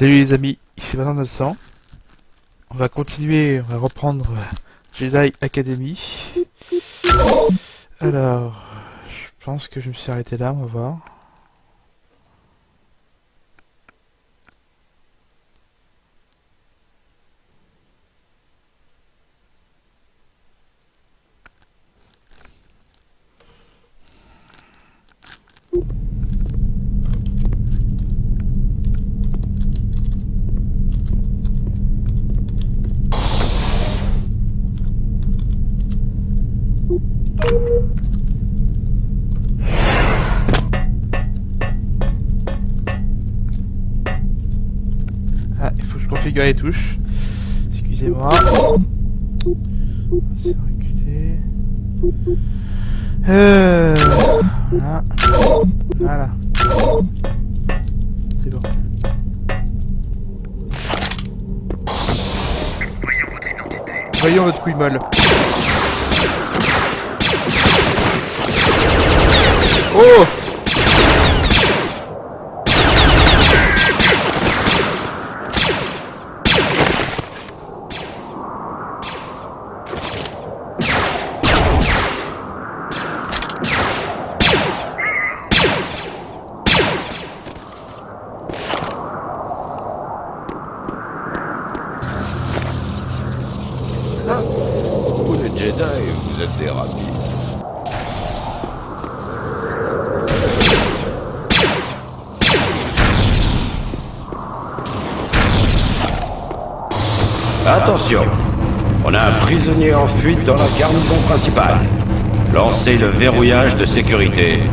Salut les amis, ici Vincent 900. On va continuer, on va reprendre Jedi Academy. Alors, je pense que je me suis arrêté là, on va voir. Ah, il faut que je configure les touches. Excusez-moi. C'est reculé. Voilà. Voilà. C'est bon. Voyons votre couille molle. Oh! Vous les Jedi, vous êtes des rapides. Attention, on a un prisonnier en fuite dans la garnison principale. Lancez le verrouillage de sécurité.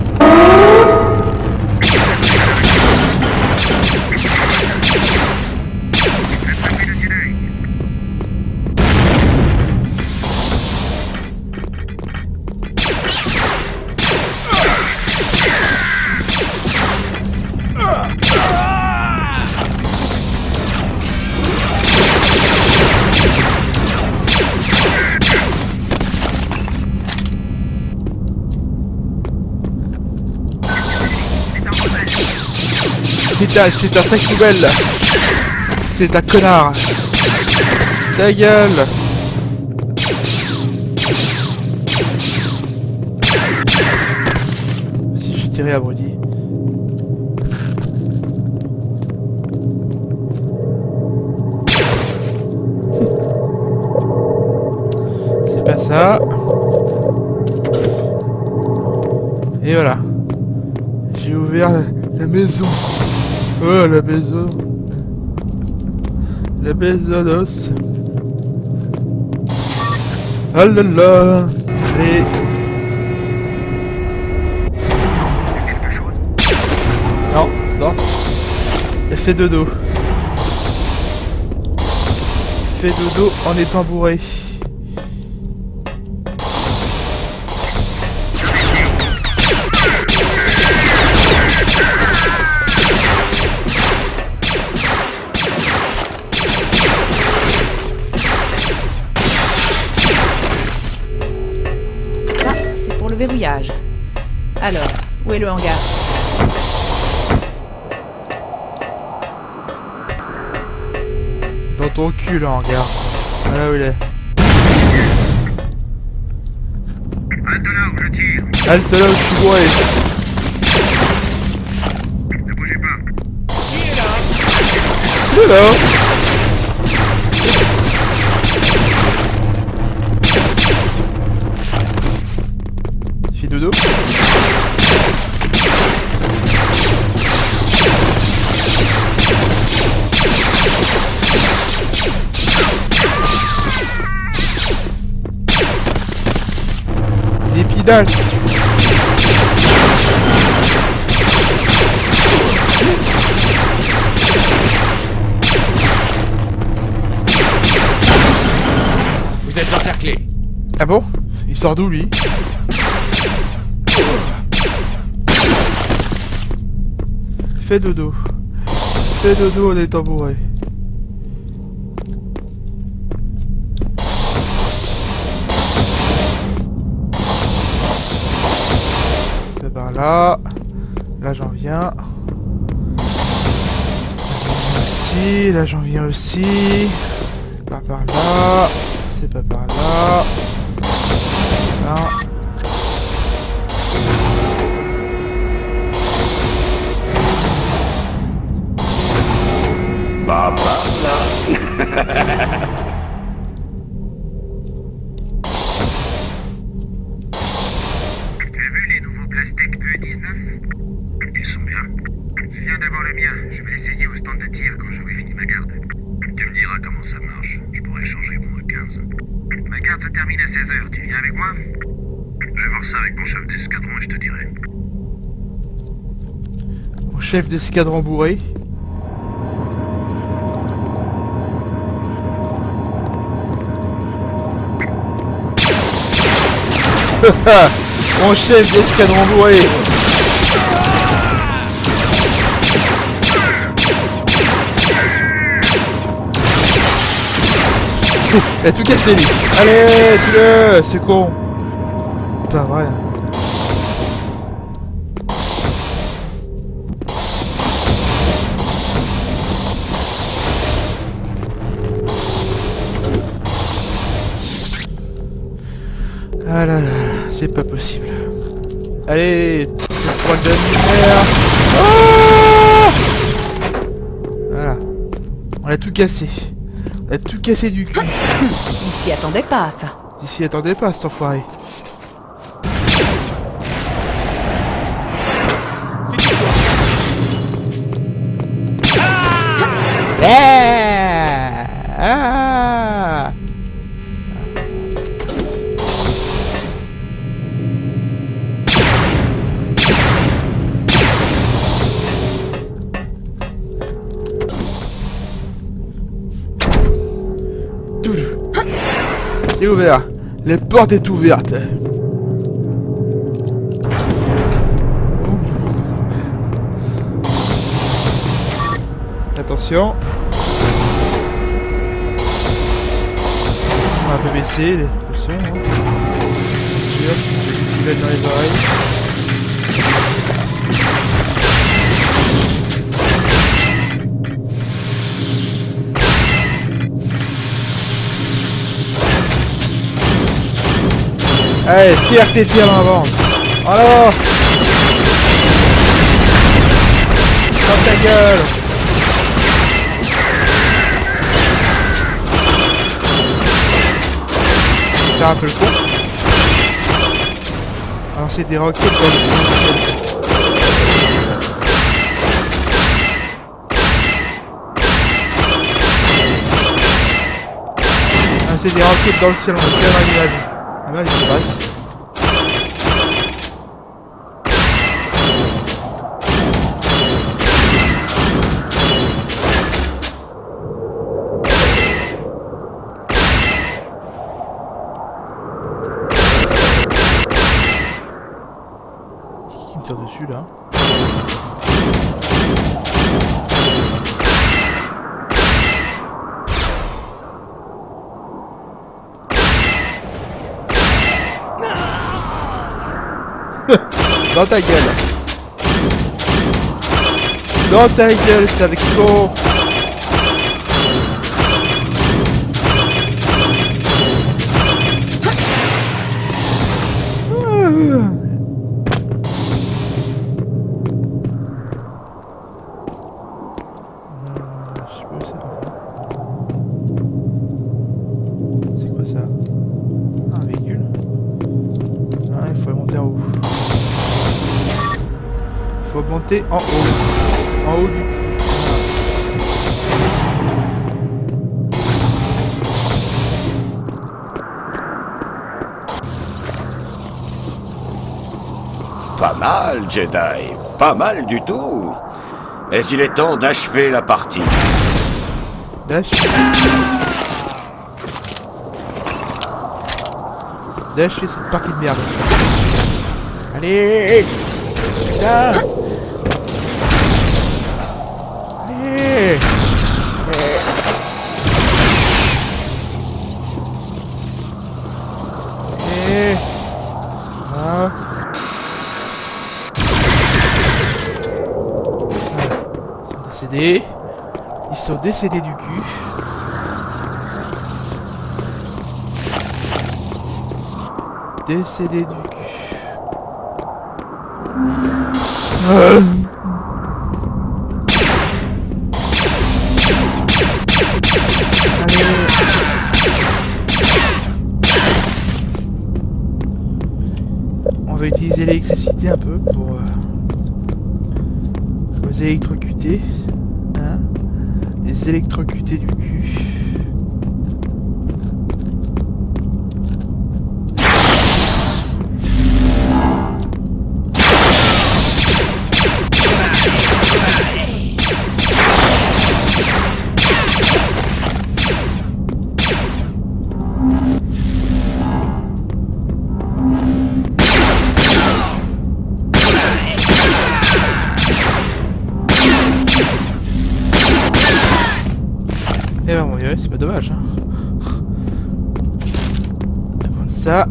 C'est un sac poubelle. C'est un connard. Ta gueule. Si je suis tiré abruti. C'est pas ça. Et voilà. J'ai ouvert la maison. Oh, la maison. La maison. Oh là là. Et... Non, non. Elle fait dodo. Fait dodo en étant bourré. Verrouillage. Alors, où est le hangar? Dans ton cul, là, hangar. Voilà où il est. Halte là où je tire. Halte là où je suis bourré. Ne bougez pas. Hello. Dodo. Des pédales. Vous êtes encerclés. Ah bon? Il sort d'où lui? Fais dodo. Fais dodo en étant bourré. C'est par là. Là j'en viens. Ici. ici, là j'en viens aussi. Pas par là, c'est pas par là. Là. Bah, là. Tu as vu les nouveaux Plastec E19? Ils sont bien. Je viens d'avoir le mien. Je vais l'essayer au stand de tir quand j'aurai fini ma garde. Tu me diras comment ça marche. Je pourrais changer mon E15. Ma garde se termine à 16h. Tu viens avec moi? Je vais voir ça avec mon chef d'escadron et je te dirai. Mon chef d'escadron bourré. Mon chef d'escadron bourré. Il a tout cassé lui. Allez, tue-le, c'est con. Pas vrai. Ah là là, c'est pas possible. Allez, point de lumière. Ah voilà. On a tout cassé. On a tout cassé du cul. Il s'y attendait pas, ça. Ici, attendez pas, cet enfoiré. Ah. C'est ouvert. La porte est ouverte. Attention. On va un peu baisser le son. Hein. Hop, dans les oreilles. Allez, tire en avance. Alors, dans ta gueule. Faire un peu le con. Alors c'est des roquettes dans le ciel. Ah, c'est des roquettes dans le ciel, on va faire un nuage. Ah bah, il se passe. Qui me tire dessus là? Dans ta gueule. Dans ta gueule, c'est avec con. Je sais pas où ça va. C'est quoi ça? Ah, un véhicule. Ah, il faut monter en haut. Faut monter en haut. En haut du... Pas mal, Jedi. Pas mal du tout. Mais il est temps d'achever la partie. D'achever cette partie de merde. Allez. Putain. Allez. Allez. Ah. Ils sont décédés. Ils sont décédés du cul. Décédés du cul. Allez. On va utiliser l'électricité un peu pour les électrocuter. Hein, les électrocuter du cul. Eh ben, bon, c'est pas dommage, hein. On va prendre ça.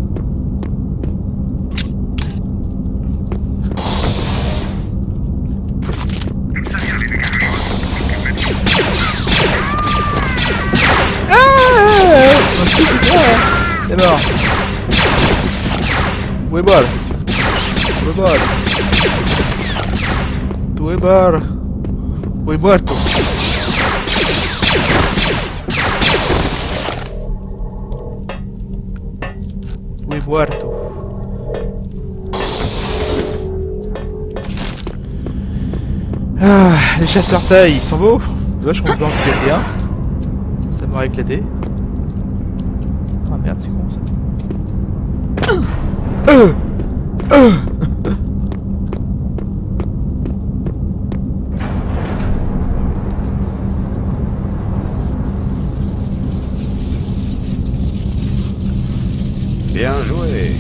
C'est mort. Où est balle? Où est balle? Où est balle? Où est muerto? Où est muerto? Ah, les chasseurs taille, ils sont beaux. Dommage qu'on peut en éclater un. Ça m'aurait éclaté. Ah merde, c'est con ça. Bien joué.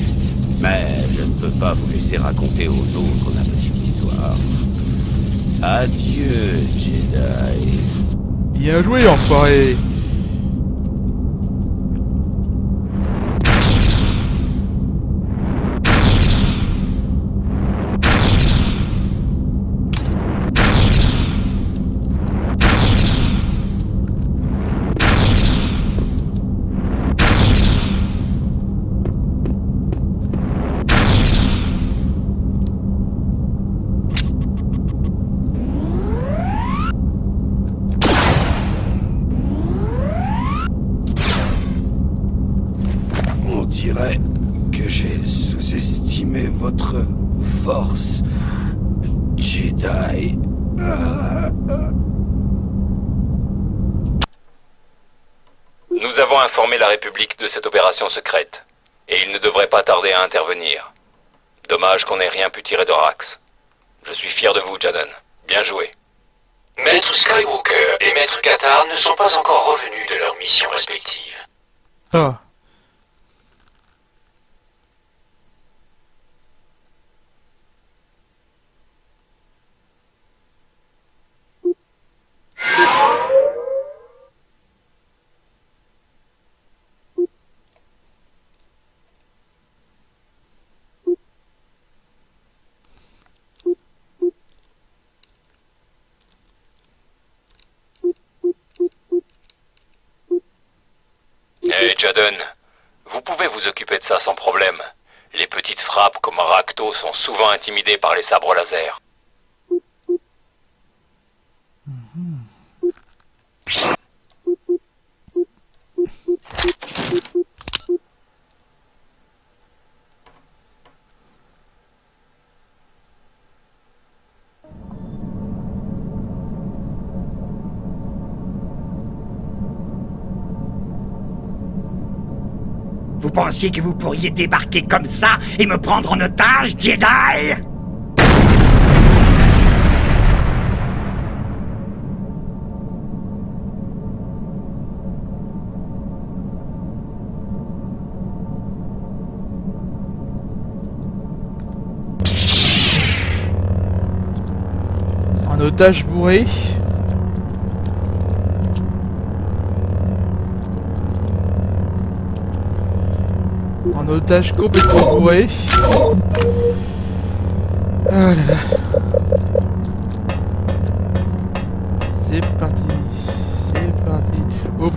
Mais je ne peux pas vous laisser raconter aux autres ma petite histoire. Adieu, Jedi. Bien joué, enfoiré. On dirait que j'ai sous-estimé votre force, Jedi. Nous avons informé la République de cette opération secrète, et il ne devrait pas tarder à intervenir. Dommage qu'on n'ait rien pu tirer de Rax. Je suis fier de vous, Jadon. Bien joué. Maître Skywalker et Maître Katar ne sont pas encore revenus de leurs missions respectives. Ah. Hey, Jadon, vous pouvez vous occuper de ça sans problème. Les petites frappes comme Racto sont souvent intimidées par les sabres laser. Vous pensiez que vous pourriez débarquer comme ça et me prendre en otage, Jedi? Un otage bourré. Un otage complètement bourré. Ah là là. C'est parti. Oh.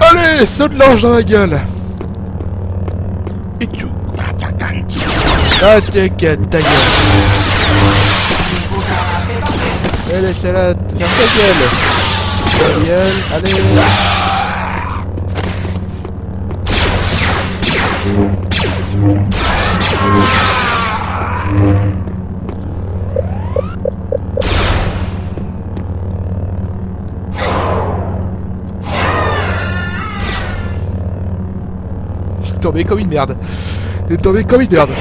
Allez, saute l'ange dans la gueule. Et tchou. Ah, t'inquiète, ta gueule. Allez, salade, ferme ta gueule. Ta gueule, allez. Je suis tombé comme une merde. Je suis tombé comme une merde.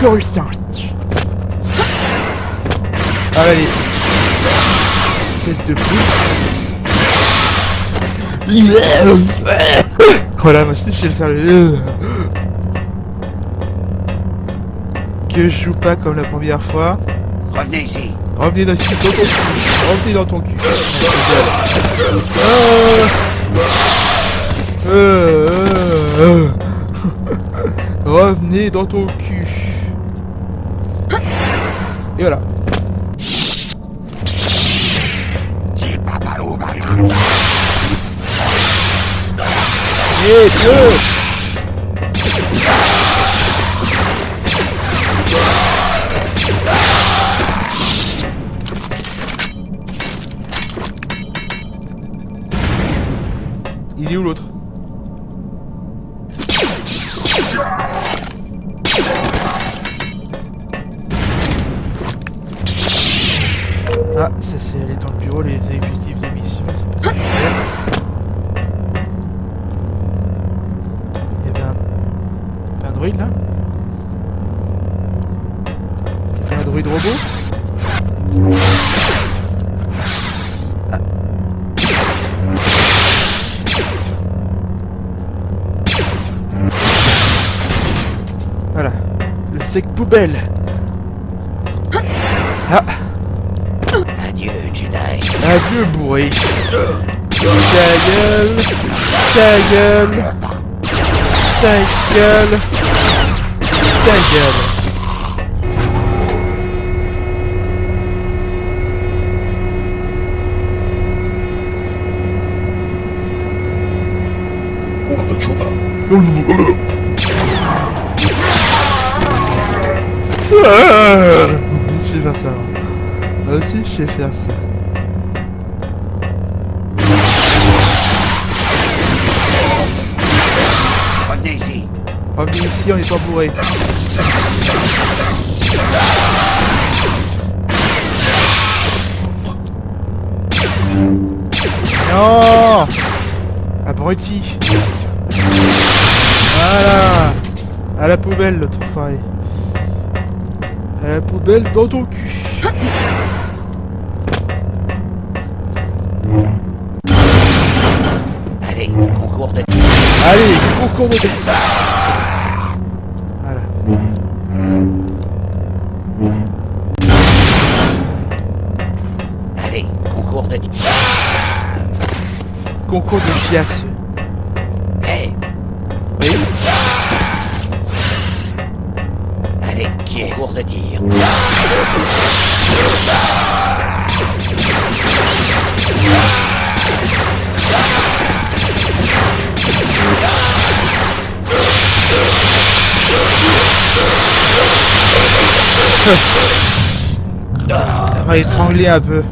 Coruscant. Allez. Tête de poule. Voilà, moi aussi je vais le faire le... Que je joue pas comme la première fois. Revenez ici. Revenez dans ton cul. Revenez dans ton cul. Revenez dans ton cul. Et voilà. Et Dieu. Il est où l'autre? Ah, ça c'est aller dans le bureau, les exécutifs de mission, c'est pas super. Eh ben... Y'a un droïde là? Y'a un droïde robot? Ah. Voilà, le sec poubelle. Ah. Adieu, Jedi. Adieu bourré. Ta gueule. Ta gueule. Ta gueule. Ta gueule. Je sais faire ça. Moi aussi je sais faire ça. Revenez ici. Revenez ici en étant bourré. Non. Abruti. Voilà. À la poubelle l'autre enfoiré. À la poubelle dans ton cul. Allez, concours de tir. Allez, concours de tir. Voilà. Allez, concours de tir. Concours de chiasse. Hey, Oui. allez, concours de tir. On va étrangler un peu.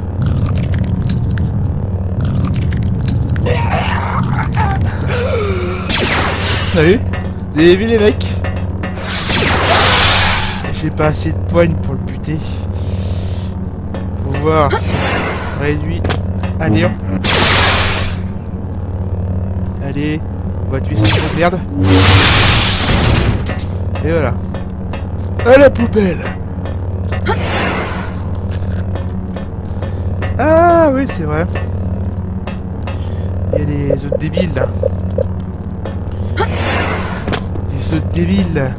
Vous avez vu? Vous avez vu les mecs? J'ai pas assez de poignes pour le buter. Pouvoir réduit à néant. Allez, on va tuer ce trou de merde. Et voilà. À la poubelle. Ah oui, c'est vrai. Il y a des autres débiles là. Des autres débiles.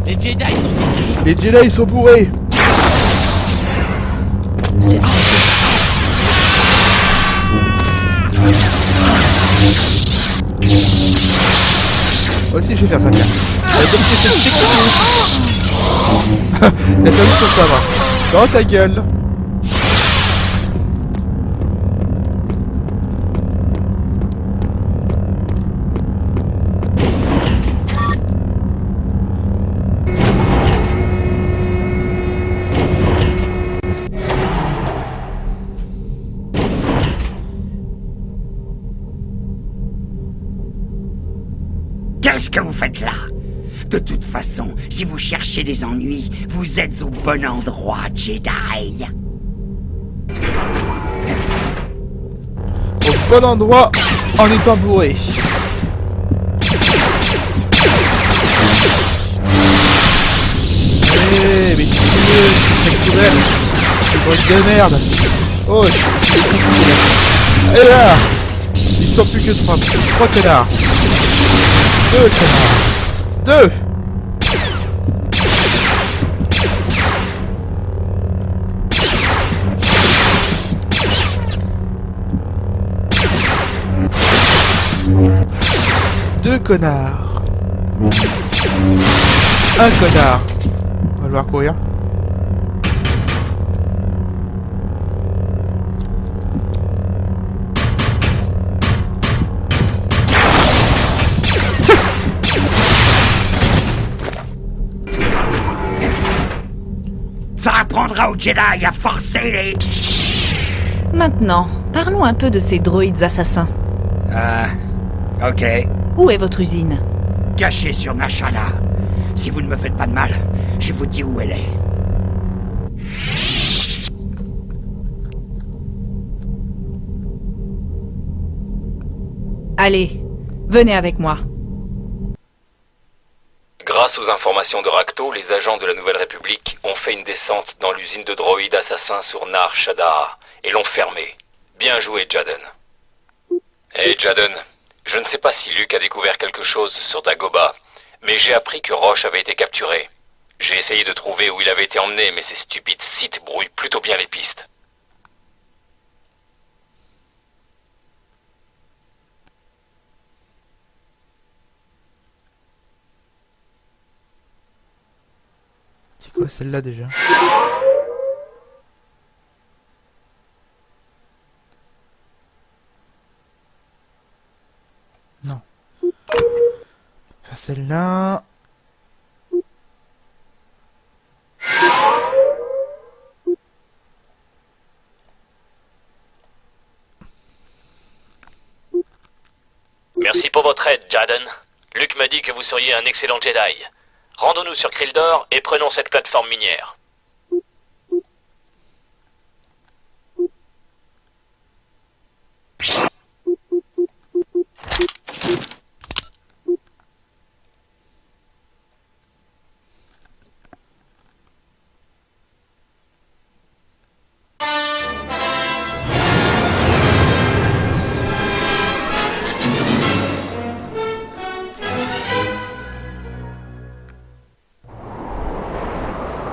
Les Jedi sont ici. Les Jedi ils sont bourrés. C'est Moi aussi je vais faire ça, tiens. Comme c'est cette technique. Il a perdu son sabre. Dans ta gueule. Qu'est-ce que vous faites là? De toute façon, si vous cherchez des ennuis, vous êtes au bon endroit, Jedi. Au bon endroit en étant bourré. Eh, mais tu es couvert. C'est bruit de merde. Oh, je suis. Et là, ils sont plus que trois connards. 2 connards. 2. Deux connards. Un connard. On va le voir courir. Ça apprendra aux Jedi à forcer les... Maintenant, parlons un peu de ces droïdes assassins. Ok. Où est votre usine? Cachée sur Nashala. Si vous ne me faites pas de mal, je vous dis où elle est. Allez, venez avec moi. Grâce aux informations de Racto, les agents de la Nouvelle République ont fait une descente dans l'usine de droïdes assassins sur Nar Shaddaa et l'ont fermée. Bien joué, Jadon. Hey, Jadon, je ne sais pas si Luke a découvert quelque chose sur Dagobah, mais j'ai appris que Roche avait été capturé. J'ai essayé de trouver où il avait été emmené, mais ces stupides sites brouillent plutôt bien les pistes. C'est quoi celle-là déjà? Non. Faire celle-là. Merci pour votre aide, Jadon. Luke m'a dit que vous seriez un excellent Jedi. Rendons-nous sur Krildor et prenons cette plateforme minière.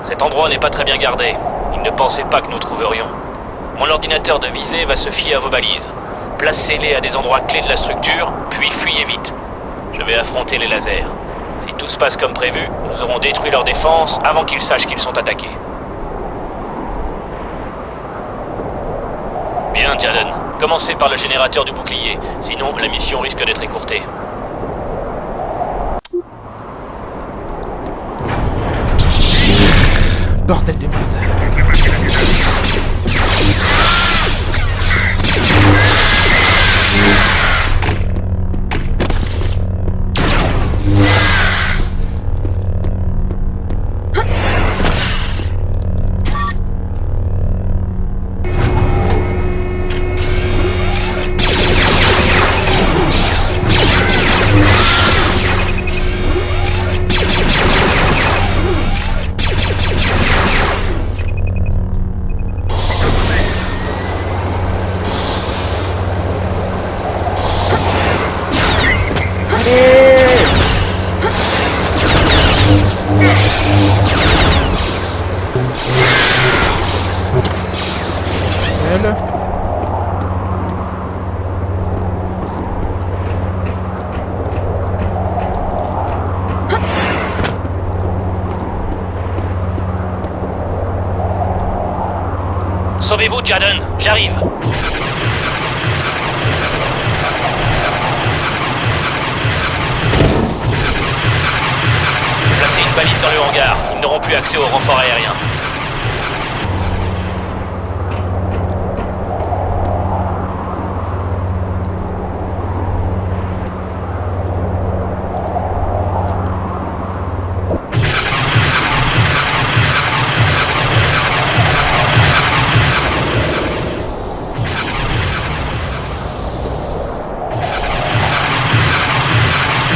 Cet endroit n'est pas très bien gardé. Ils ne pensaient pas que nous trouverions. Mon ordinateur de visée va se fier à vos balises. Placez-les à des endroits clés de la structure, puis fuyez vite. Je vais affronter les lasers. Si tout se passe comme prévu, nous aurons détruit leur défense avant qu'ils sachent qu'ils sont attaqués. Bien, Jadon. Commencez par le générateur du bouclier, sinon la mission risque d'être écourtée. Bordel de merde. Sauvez-vous, Jadon, j'arrive. Placez une balise dans le hangar. Ils n'auront plus accès au renfort aérien.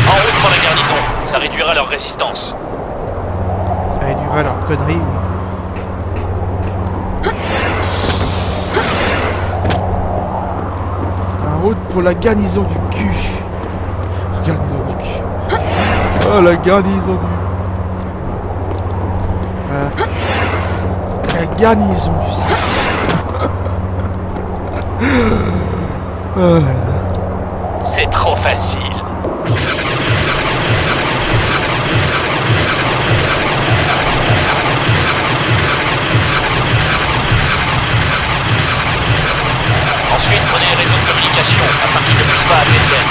En route pour la garnison. Ça réduira leur résistance. Ça réduira leur connerie, oui. En route pour la garnison du cul. Garnison du cul. Oh, la garnison du... la garnison du sexe. Oh là là. C'est trop facile. Ensuite, prenez les réseaux de communication afin qu'ils ne puissent pas appeler de peine.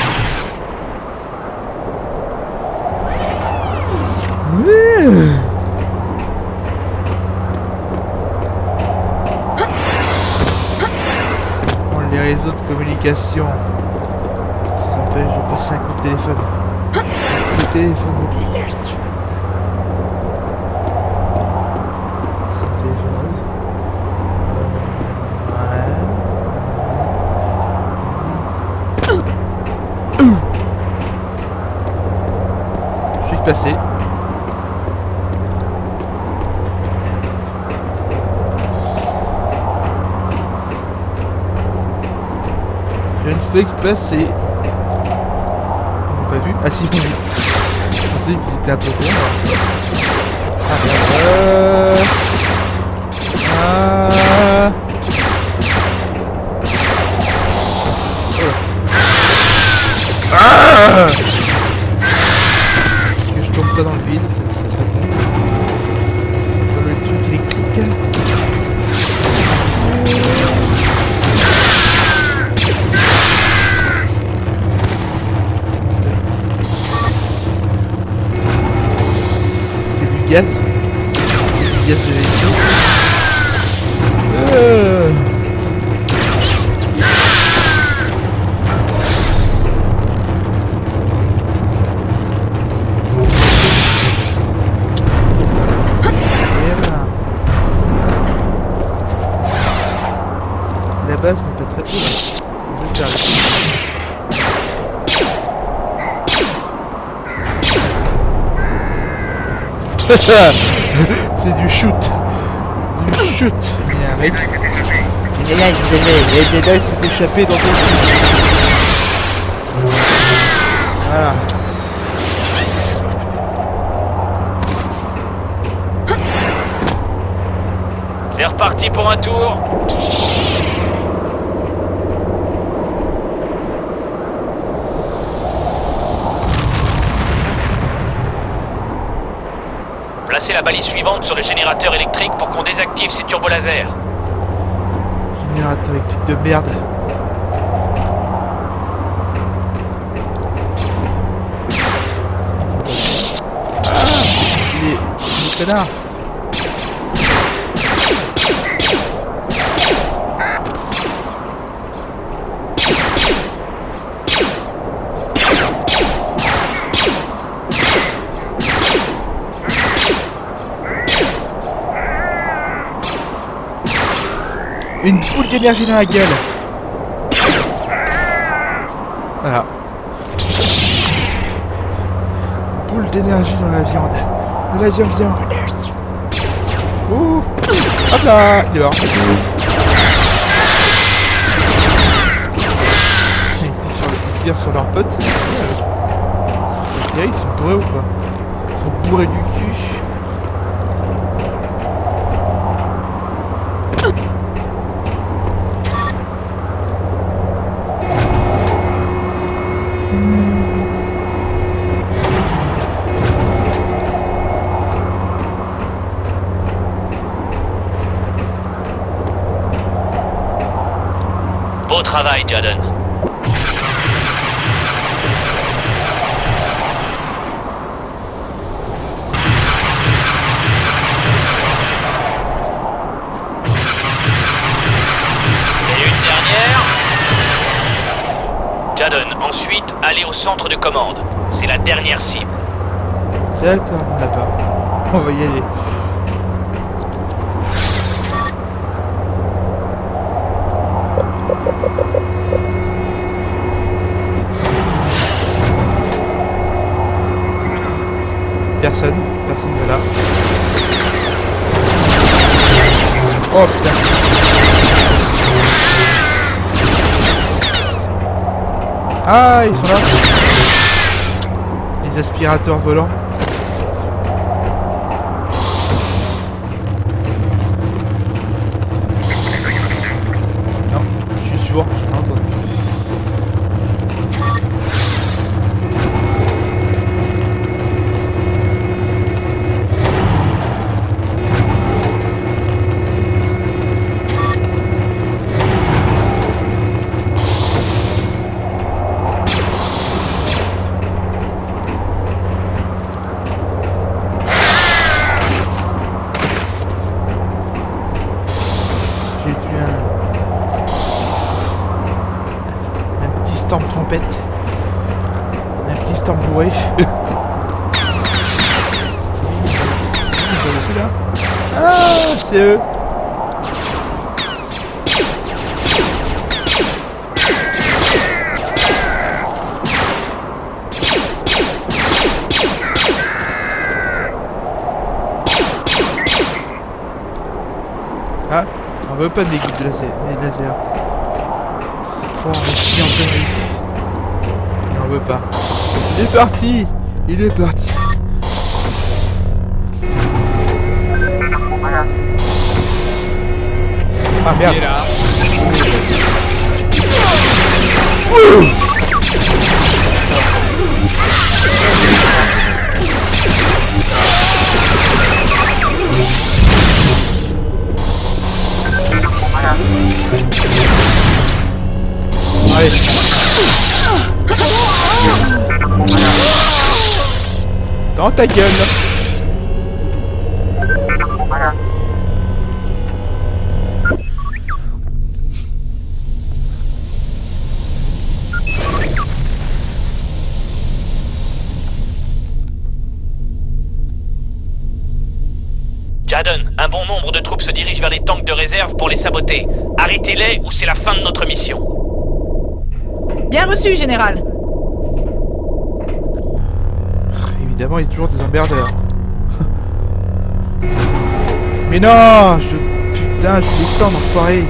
Ouais. Bon, les réseaux de communication qui s'empêchent de passer un coup de téléphone. Le téléphone mobile. C'est un téléphone rose. Je suis passé. J'ai une feuille qui passe et... Ils m'ont pas vu. Ah si, ils m'ont vu. Je pensais qu'ils étaient un peu cons. Que je tombe pas dans le vide, ça serait bon. Dans le truc électrique. C'est du gaz. C'est du gaz de l'électrique. La base n'est pas très cool. Je vais faire c'est du shoot. Du shoot. Il y a un mec. Il y a des gars qui s'est échappé dans ton truc. Voilà. C'est reparti pour un tour. Placez la balise suivante sur le générateur électrique pour qu'on désactive ces turbolasers. Générateur électrique de merde. Les connards. Une boule d'énergie dans la gueule. Voilà. Boule d'énergie dans la viande. De la viande. Ouh. Hop là. Il est mort. Ils tirent sur leurs potes. Ils sont bourrés ou quoi? Ils sont bourrés du cul. Beau travail, Jadon. Et une dernière. Jadon, ensuite, allez au centre de commande. C'est la dernière cible. D'accord, d'accord. On va y aller. Personne n'est là. Oh putain. Ah, ils sont là. Les aspirateurs volants. Non, je suis sourd, j'ai pas entendu. J'ai tué un petit storm trompette. Un petit storm bourré. Ah, c'est eux. Ah, on veut pas des guides de laser, les lasers. C'est trop enrichi en conneries. Il n'en veut pas. Il est parti. Il est parti. Ah merde. Ouh. Allez. Dans ta gueule. Jadon, un bon nombre de troupes se dirigent vers les tanks de réserve pour les saboter. Arrêtez-les ou c'est la fin de notre mission. Bien reçu, général. Évidemment, il y a toujours des emmerdeurs. Mais non, putain, je descends, enfoiré.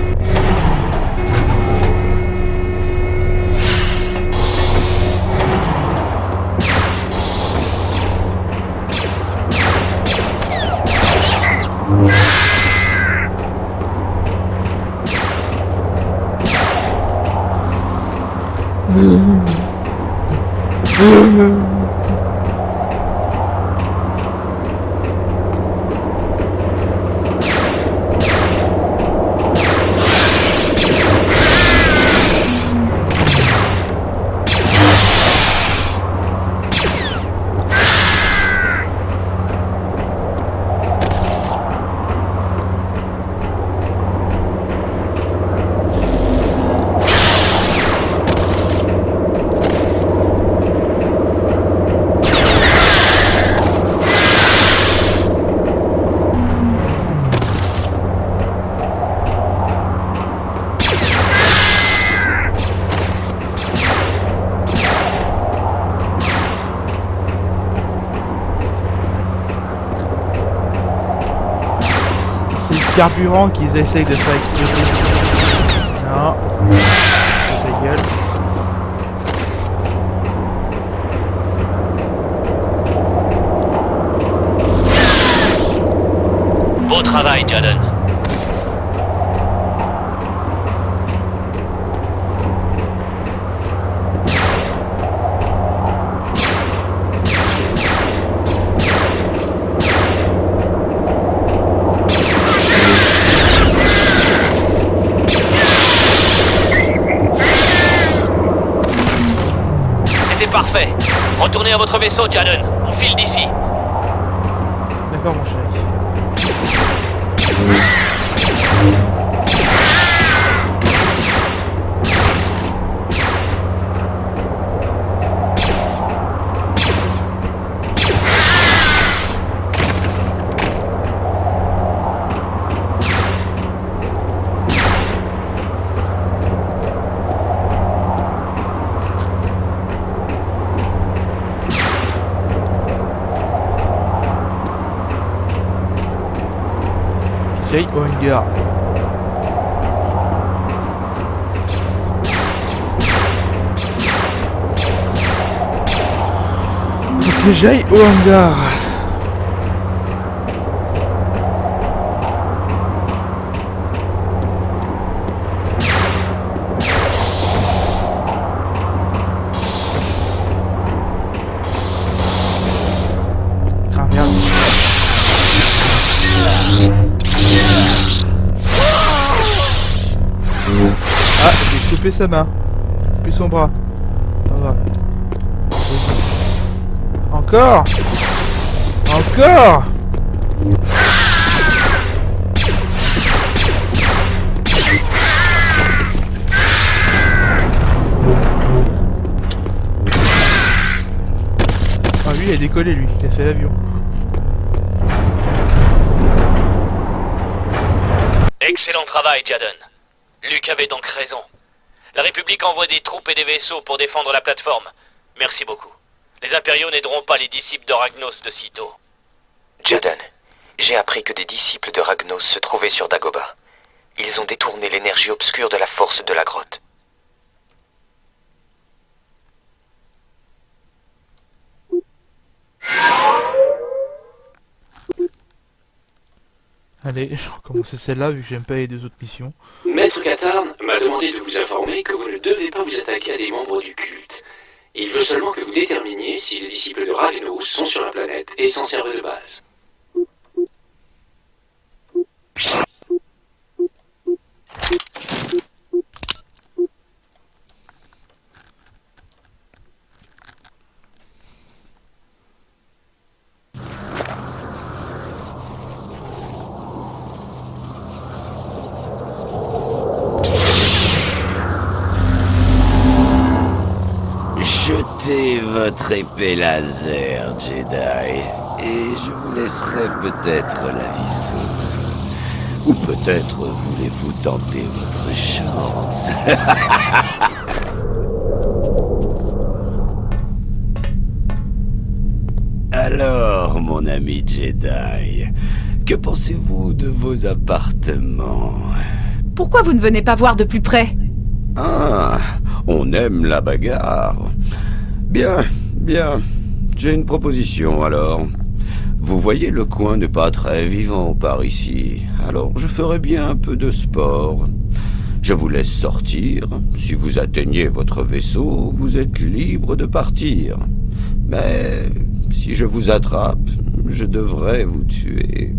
Carburant qu'ils essayent de faire exploser. Non. Ta gueule. Beau travail, Jadon. retournez à votre vaisseau, Jadon. On file d'ici. D'accord, mon chéri. Jay au hangar. Ok, Jay au hangar. Ah merde. Ah, j'ai coupé sa main. Coupé son bras. Ça va. Encore. Encore. Ah lui il a décollé lui, il a fait l'avion. Excellent travail, Jadon. Luke avait donc raison. La République envoie des troupes et des vaisseaux pour défendre la plateforme. Merci beaucoup. Les impériaux n'aideront pas les disciples de Ragnos de sitôt. Jadon, j'ai appris que des disciples de Ragnos se trouvaient sur Dagobah. Ils ont détourné l'énergie obscure de la force de la grotte. Allez, je vais recommencer celle-là vu que j'aime pas les deux autres missions. Maître Katarn m'a demandé de vous informer que vous ne devez pas vous attaquer à des membres du culte. Il veut seulement que vous déterminiez si les disciples de Ragnos sont sur la planète et s'en servent de base. Jetez votre épée laser, Jedi, et je vous laisserai peut-être la vie sauve. Ou peut-être voulez-vous tenter votre chance. Alors, mon ami Jedi, que pensez-vous de vos appartements? Pourquoi vous ne venez pas voir de plus près? Ah, on aime la bagarre. Bien, bien. J'ai une proposition alors. Vous voyez, le coin n'est pas très vivant par ici. Alors je ferai bien un peu de sport. Je vous laisse sortir. Si vous atteignez votre vaisseau, vous êtes libre de partir. Mais si je vous attrape, je devrais vous tuer.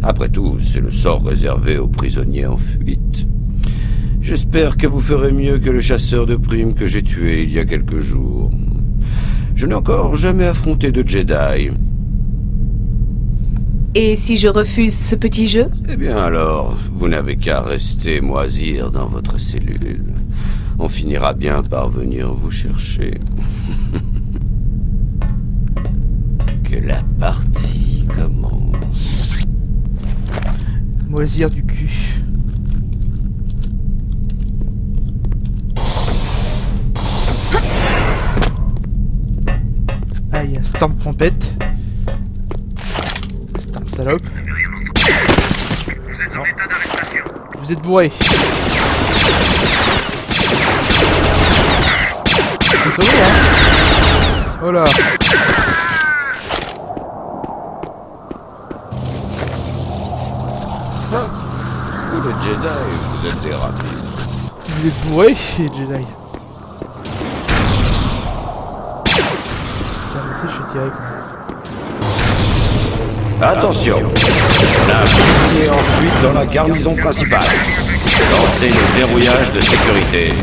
Après tout, c'est le sort réservé aux prisonniers en fuite. J'espère que vous ferez mieux que le chasseur de primes que j'ai tué il y a quelques jours. Je n'ai encore jamais affronté de Jedi. Et si je refuse ce petit jeu? Eh bien alors, vous n'avez qu'à rester moisir dans votre cellule. On finira bien par venir vous chercher. Que la partie commence. Moisir du cul. Aïe, Storm trompette. Storm salope. Vous êtes en état d'arrestation. Vous êtes bourré. C'est sauvé, hein. Oh là. Vous les Jedi, vous êtes des rapides. Vous êtes bourré, les Jedi. Je suis tiré. Attention, on a un prisonnier en fuite dans la garnison principale. Lancez le verrouillage de sécurité.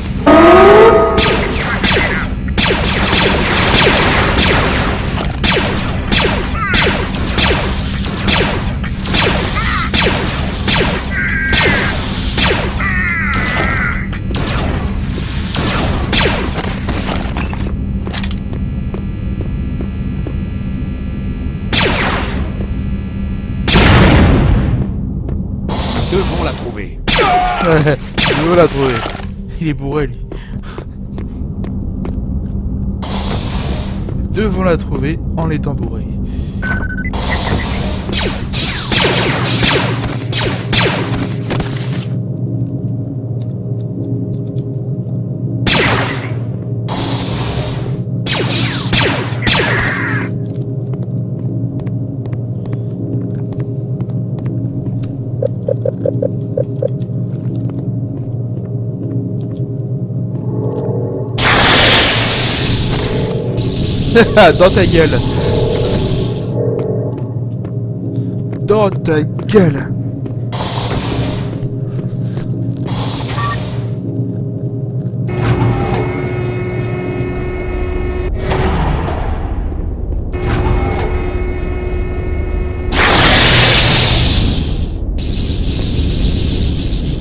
devons la trouver. Ouais, je veux la trouver. Il est bourré, lui. Nous devons la trouver en étant bourré. Dans ta gueule. Dans ta gueule.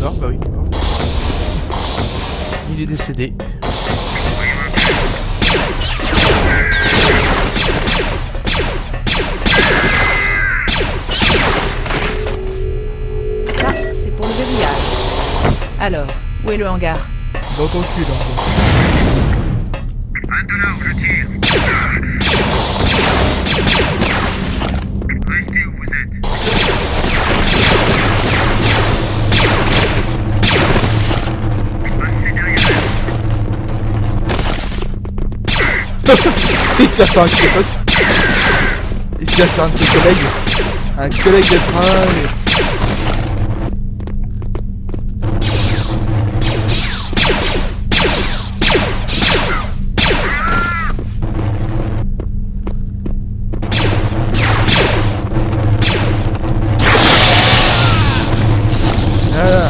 Non, bah oui, il est mort. Il est décédé. Ça, c'est pour le verrouillage. Alors, où est le hangar? Dans ton cul, là. Maintenant, je tire. Restez où vous êtes. Passez derrière Il cherche un de ses potes. Il cherche un de ses collègues. Un collègue de travail. Voilà.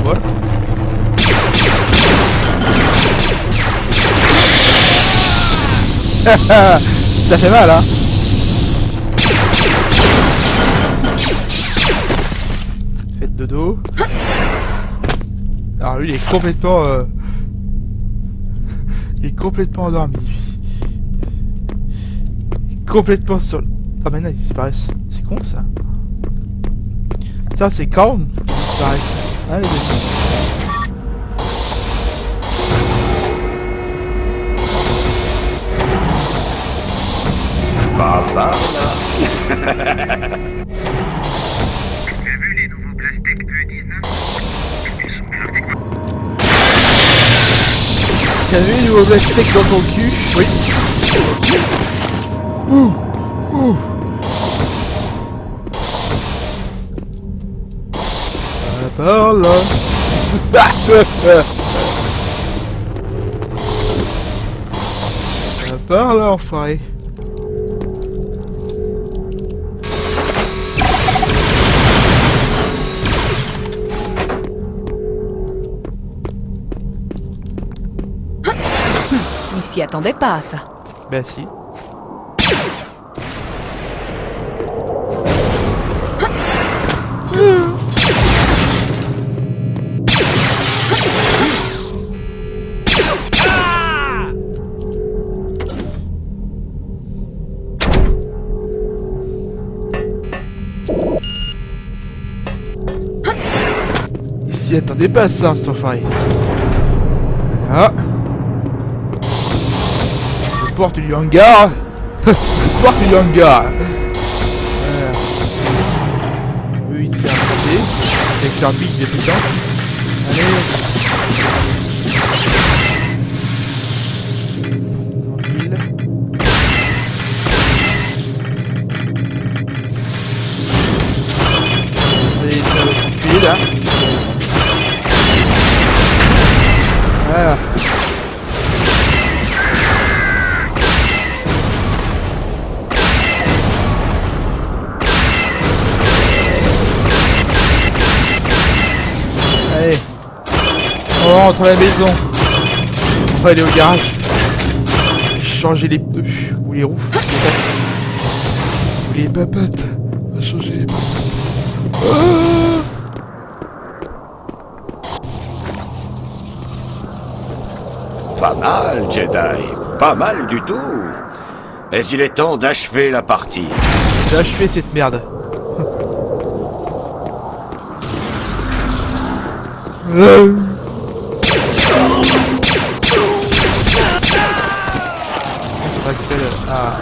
Voilà. Ça fait mal, hein. Faites dodo. Alors lui, il est complètement... Il est complètement endormi. Il est complètement sur... Ah maintenant, ils disparaissent. C'est con, ça. Ça, c'est quand ils disparaissent. Allez, vas-y. Papa, T'as vu les nouveaux Blastec PE-19? Ils sont bien adéquats. T'as vu le nouveau Blastec dans ton cul? Oui. Par là. Par là, enfoiré. Il s'y attendait pas à ça. Ben si. Il s'y attendait pas à ça, cet enfoiré. Voilà. Porte du hangar. Porte du hangar. Voilà. Eux ils se font arrêter avec leur bite de pétanque. Allez. Tranquille. Allez, ça va s'enfuir là. Voilà. Allez, on rentre à la maison. On va aller au garage. Changer les pneus ou les roues, les papates. On va changer les papates. Oh, Pas mal, Jedi. Pas mal du tout. Mais il est temps d'achever la partie. J'ai achevé cette merde. Ah.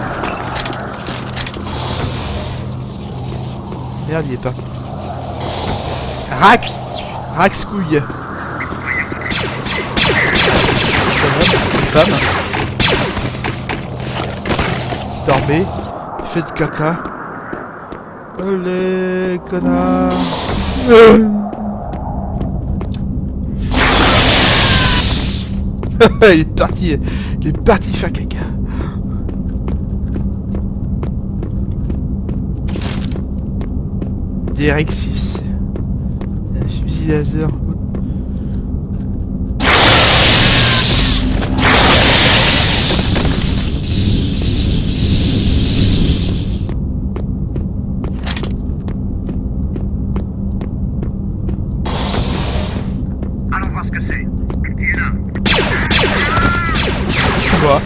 Merde, il est parti. Rax couille. Une femme. Dormez. Faites caca. Allez, connard. Il est parti faire caca. DRX6. Un fusil laser. Allons voir ce que c'est. Qui est là? Tu vois,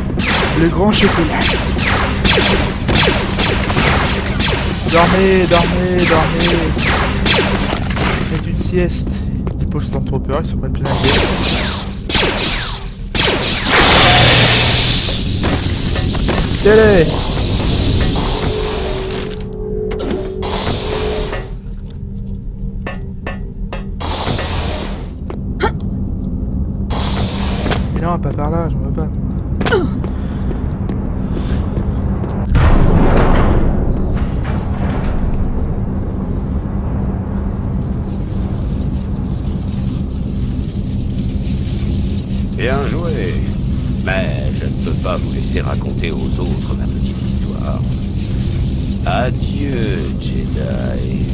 le grand chocolat. Dormez. Faites une sieste. Les pauvres sont trop peur, ils sont pas plein de gueule. Télé. Mais non, pas par là, j'en veux pas. Bien joué. Mais je ne peux pas vous laisser raconter aux autres ma petite histoire. Adieu, Jedi.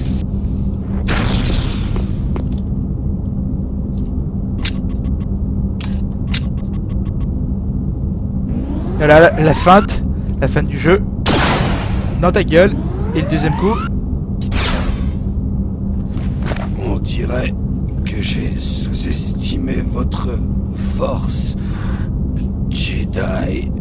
Voilà la feinte du jeu. Dans ta gueule. Et le deuxième coup. On dirait que j'ai sous-estimé votre force, Jedi.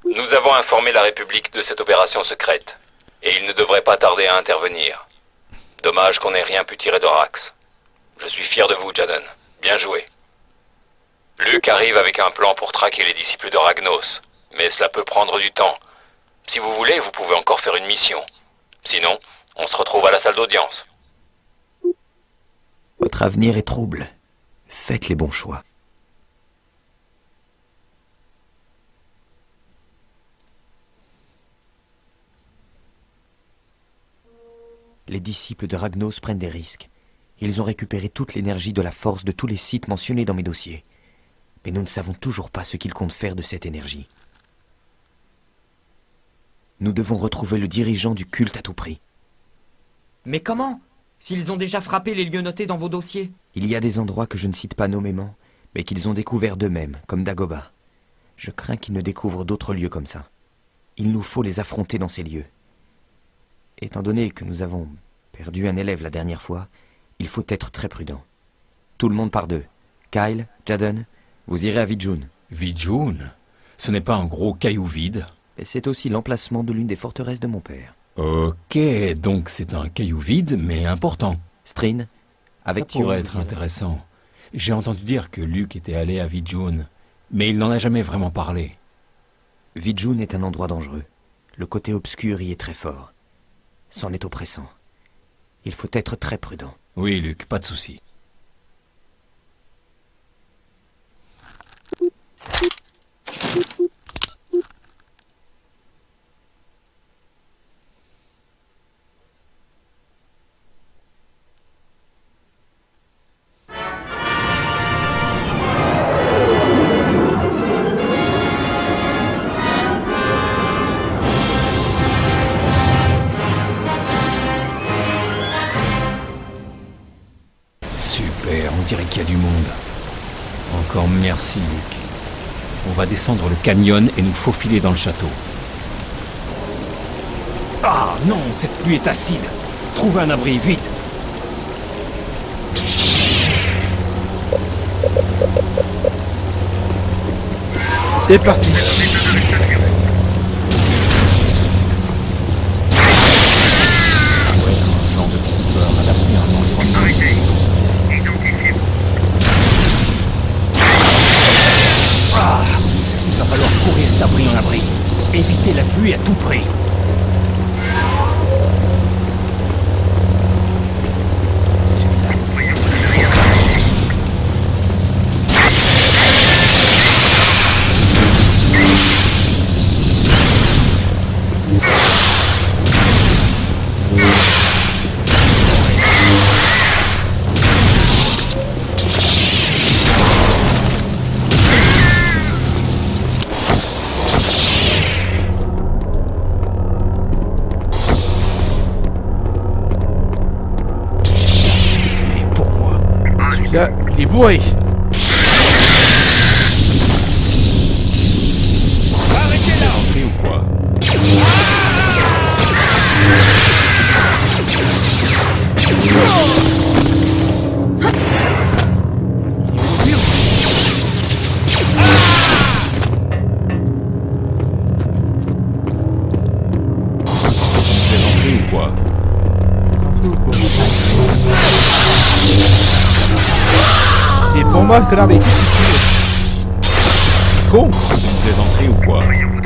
Nous avons informé la République de cette opération secrète, et il ne devrait pas tarder à intervenir. Dommage qu'on n'ait rien pu tirer de Rax. Je suis fier de vous, Jadon. Bien joué. Luke arrive avec un plan pour traquer les disciples de Ragnos, mais cela peut prendre du temps. Si vous voulez, vous pouvez encore faire une mission. Sinon, on se retrouve à la salle d'audience. Votre avenir est trouble. Faites les bons choix. Les disciples de Ragnos prennent des risques. Ils ont récupéré toute l'énergie de la force de tous les sites mentionnés dans mes dossiers. Mais nous ne savons toujours pas ce qu'ils comptent faire de cette énergie. Nous devons retrouver le dirigeant du culte à tout prix. Mais comment ? S'ils ont déjà frappé les lieux notés dans vos dossiers ? Il y a des endroits que je ne cite pas nommément, mais qu'ils ont découverts d'eux-mêmes, comme Dagobah. Je crains qu'ils ne découvrent d'autres lieux comme ça. Il nous faut les affronter dans ces lieux. Étant donné que nous avons perdu un élève la dernière fois, il faut être très prudent. Tout le monde par deux. Kyle, Jadon, vous irez à Vidjun. Vidjun ? Ce n'est pas un gros caillou vide ? Et c'est aussi l'emplacement de l'une des forteresses de mon père. Ok, donc c'est un caillou vide, mais important. Stryn, avec ça pourrait être intéressant. J'ai entendu dire que Luke était allé à Vidjun, mais il n'en a jamais vraiment parlé. Vidjun est un endroit dangereux. Le côté obscur y est très fort. C'en est oppressant. Il faut être très prudent. Oui, Luke, pas de souci. On dirait qu'il y a du monde. Encore merci, Luke. On va descendre le canyon et nous faufiler dans le château. Ah non, cette pluie est acide. Trouvez un abri, vite. C'est parti. Il va falloir courir d'abri en abri. Éviter la pluie à tout prix. Là, il est bourré. Arrêtez là. Entrée ou quoi? Entrée ou quoi? Et pour moi, connard, mais qu'est-ce que tu fais? Con. Une plaisanterie ou quoi? Une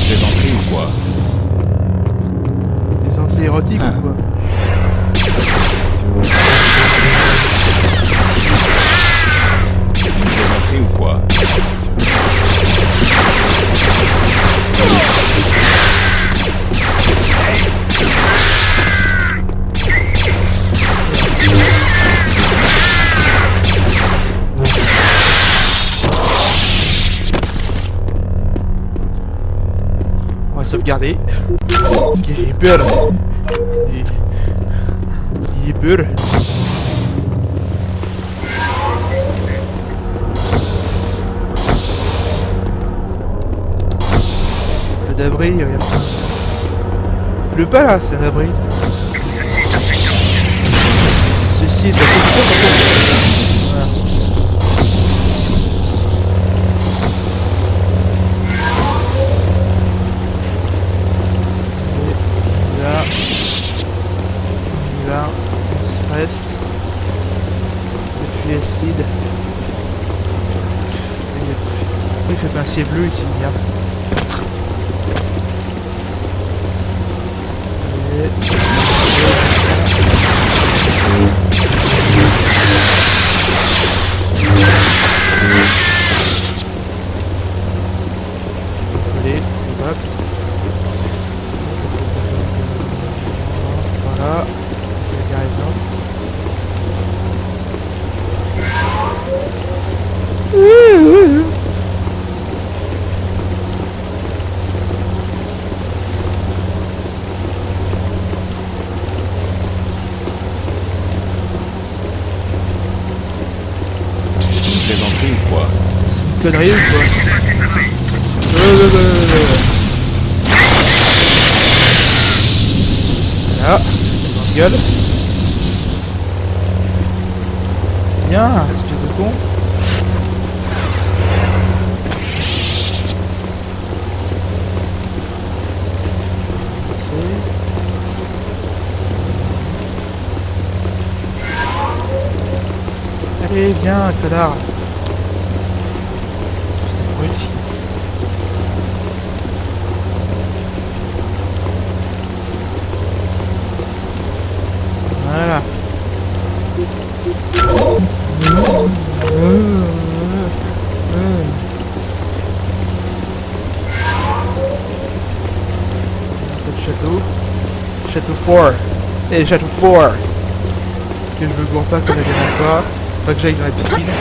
plaisanterie ou quoi? Plaisanterie érotique ou quoi? Plaisanterie ou quoi? On va sauvegarder. Parce que j'ai peur. J'ai peur. D'abri, regarde. Le pas là, c'est un abri. Ceci est de la solution par contre. Voilà. Et là. Là. On se reste. Depuis acide. Il fait pas un ciel bleu ici, merde. Allez, on va. Voilà. La garnison. Plaisanterie ou quoi? C'est une connerie ou quoi? Voilà, on gueule. Bien, espèce de con. Allez, viens, connard. Ici. Voilà. Château. Château 4. Et château 4. Que je me gourre pas comme la dernière fois. Pas que j'aille dans la piscine.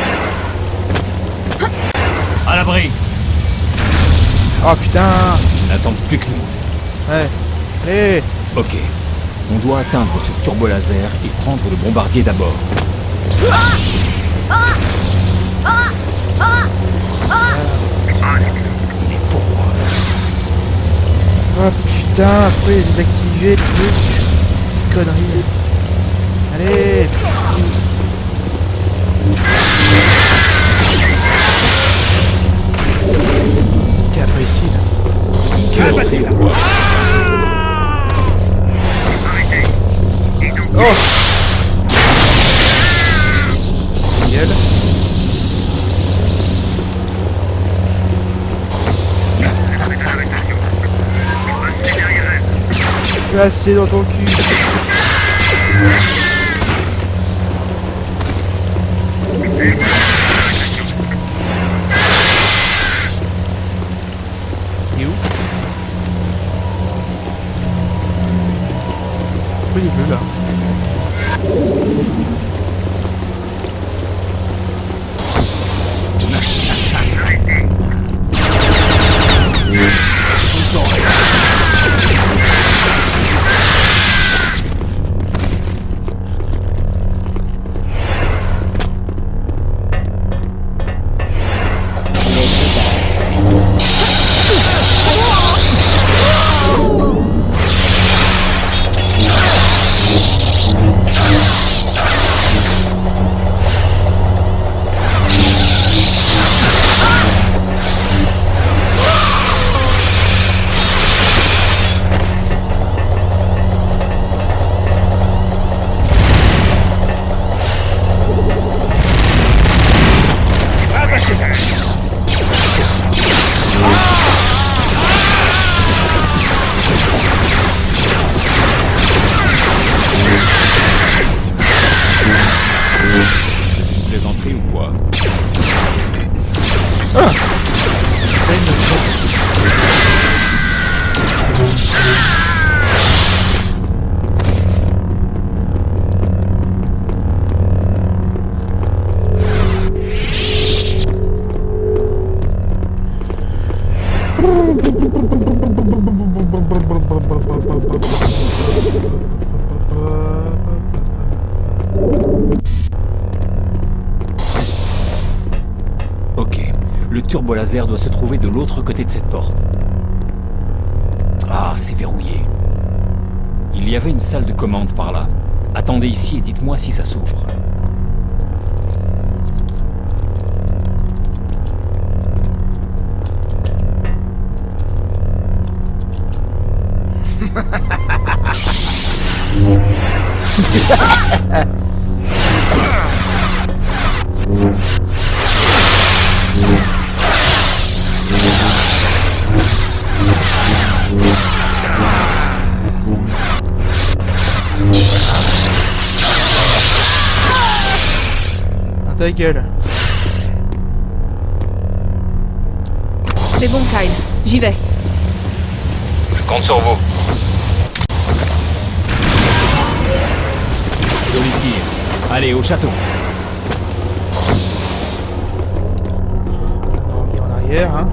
À l'abri. Oh putain. N'attends plus que nous. Ouais. Hé. Ok. On doit atteindre ce turbolaser et prendre le bombardier d'abord. Il est pour moi. putain, pourquoi il est désactivé le truc? Connerie. Allez. Quel imbécile. Oh. Gueule. Passer dans ton cul. Il est où? Pourquoi il est bleu là? Plaisanterie ou quoi? Ok, le turbo laser doit se trouver de l'autre côté de cette porte. Ah, c'est verrouillé. Il y avait une salle de commande par là. Attendez ici et dites-moi si ça s'ouvre. Ta gueule. C'est bon, Kyle. J'y vais. Je compte sur vous. Joli tir. Allez, au château. On va revenir en arrière, hein.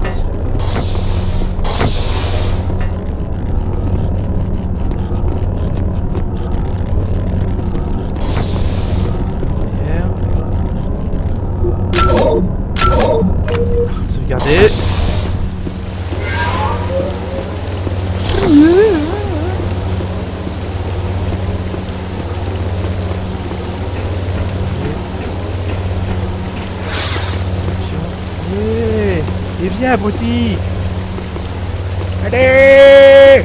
Sauvegarder. Et viens, abruti. Allez.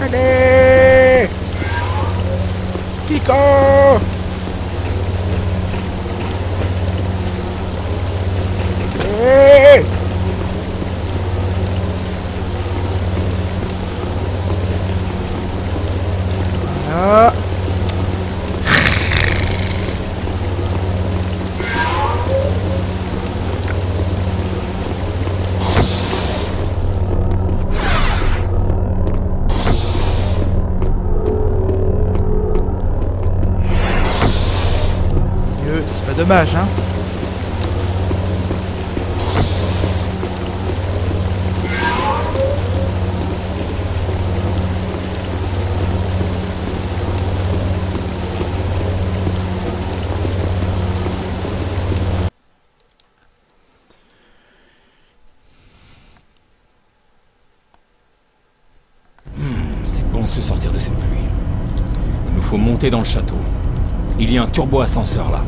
Allez. Kiko. Hey. Voilà. C'est pas dommage, hein. de se sortir de cette pluie. Il nous faut monter dans le château. Il y a un turbo-ascenseur là.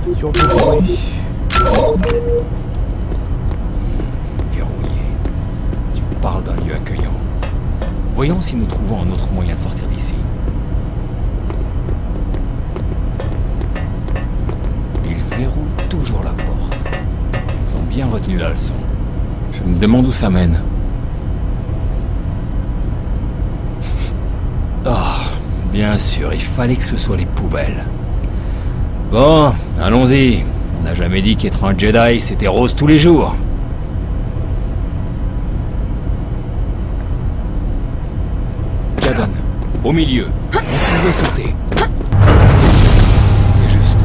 Verrouillé. Verrouillé. Tu parles d'un lieu accueillant. Voyons si nous trouvons un autre moyen de sortir d'ici. Ils verrouillent toujours la porte. Ils ont bien retenu la leçon. Je me demande où ça mène. Ah, bien sûr, il fallait que ce soit les poubelles. Bon, allons-y. On n'a jamais dit qu'être un Jedi, c'était rose tous les jours. Jadon, au milieu. Vous pouvez sauter. C'était juste.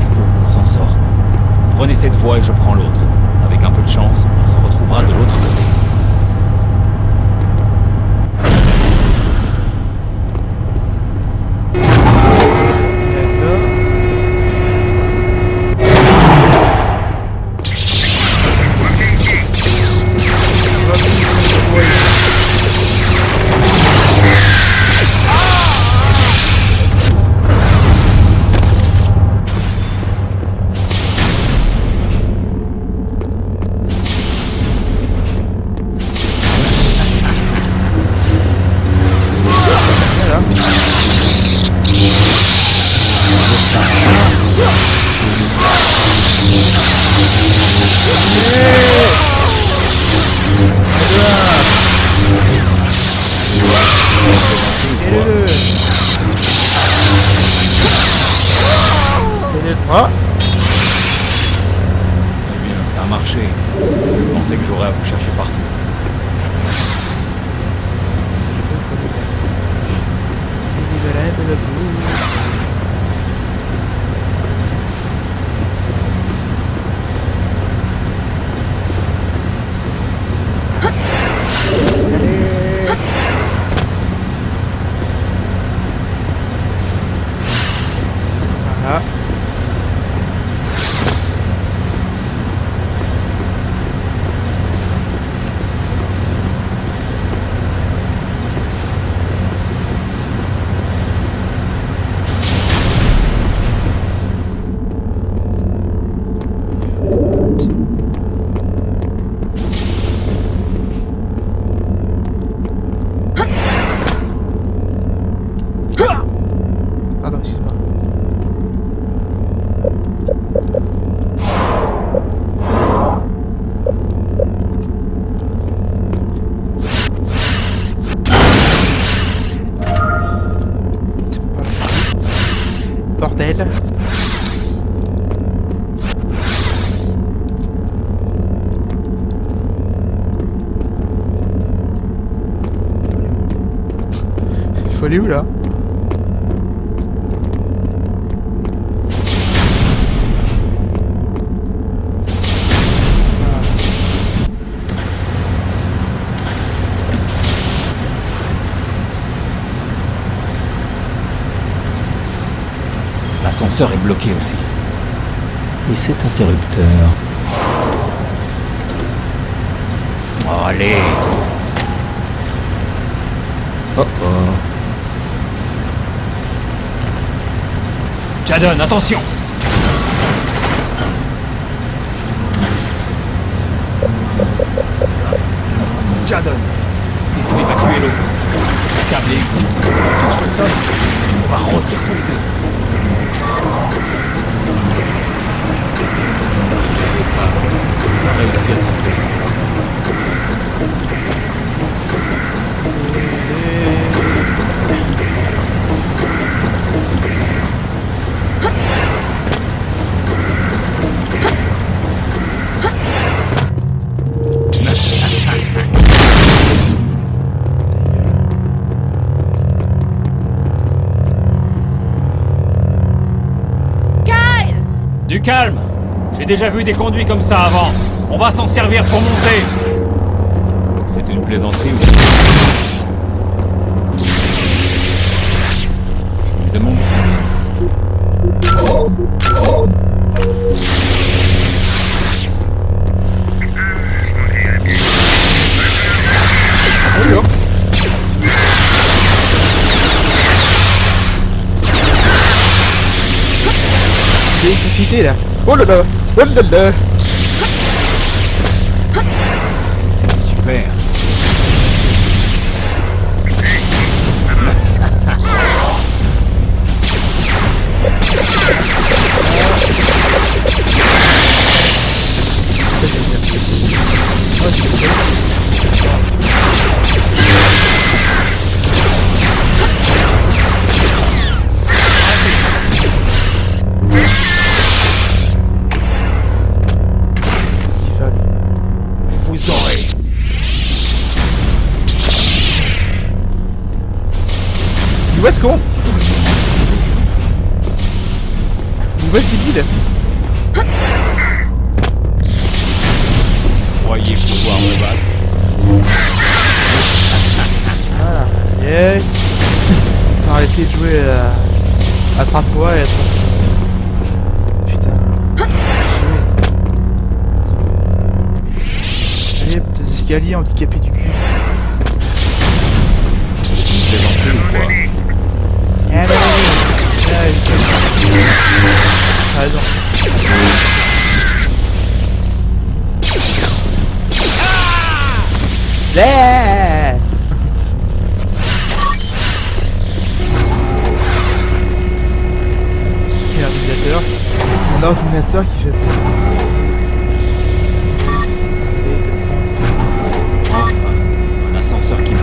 Il faut qu'on s'en sorte. Prenez cette voie et je prends l'autre. Avec un peu de chance, on se retrouvera de l'autre côté. Ah. Eh bien, ça a marché. Je pensais que j'aurais à vous chercher partout. Bordel. Il faut aller où là? L'ascenseur est bloqué aussi. Et cet interrupteur... Oh, allez. Oh oh. Jadon, attention. Jadon, il faut évacuer l'eau. Ce câble électrique touche le sol. On va rôtir tous les deux. Et ça, on a réussi à transférer. Du calme! J'ai déjà vu des conduits comme ça avant. On va s'en servir pour monter. C'est une plaisanterie ou... Je me demande où ça vient. l'électricité là. Oh là là. Oh là là. C'est super. Vous aurez. Où est-ce qu'on nouvelle civile. Croyez pouvoir me battre. Voilà. Yeah. Ils ont arrêté de jouer à attrape-moi et attrape. Putain. Allez, des escaliers handicapés du cul. Allez, t'as raison. Yeah. Mon ordinateur qui fait peur. Enfin, un ascenseur qui marche.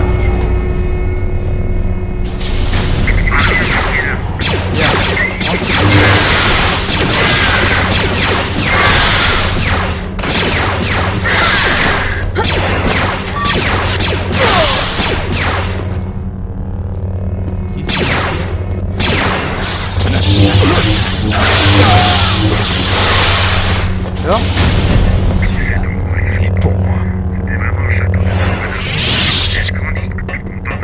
Alors Celui-là, il est pour moi. C'était vraiment le château de Darmanin. Est-ce qu'on dit content de ne pas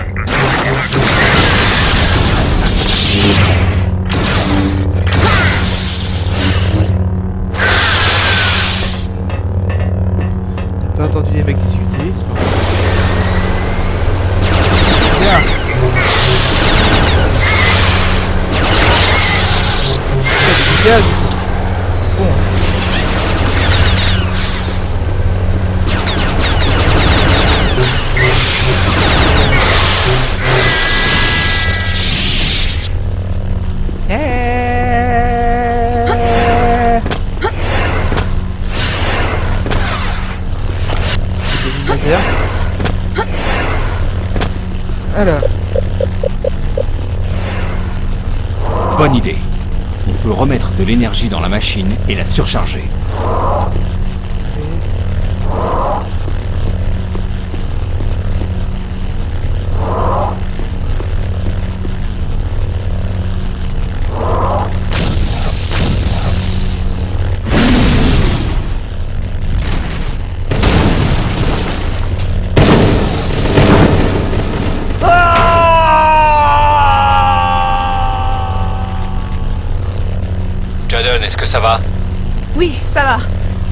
T'as pas entendu les mecs discuter? Bien. Dégage. Bon. Alors. Bonne idée. On peut remettre de l'énergie dans la machine et la surcharger. Jadon, est-ce que ça va? Oui, ça va.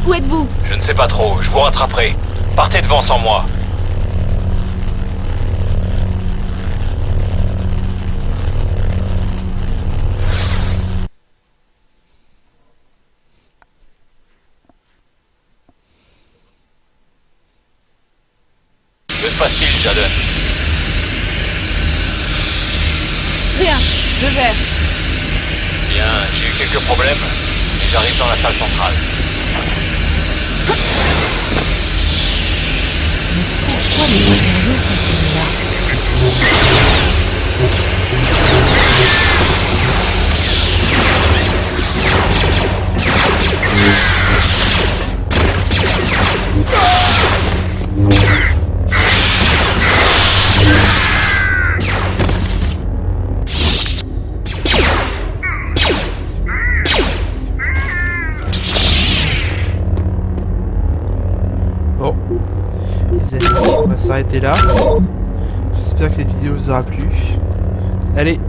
Où êtes-vous? Je ne sais pas trop, je vous rattraperai. Partez devant sans moi. Que se passe-t-il, Jadon? Rien, je gère. Bien, j'ai eu quelques problèmes, mais j'arrive dans la salle centrale. Pourquoi les matériaux sont-ils là? Bon, les amis, on va s'arrêter là. J'espère que cette vidéo vous aura plu. Allez,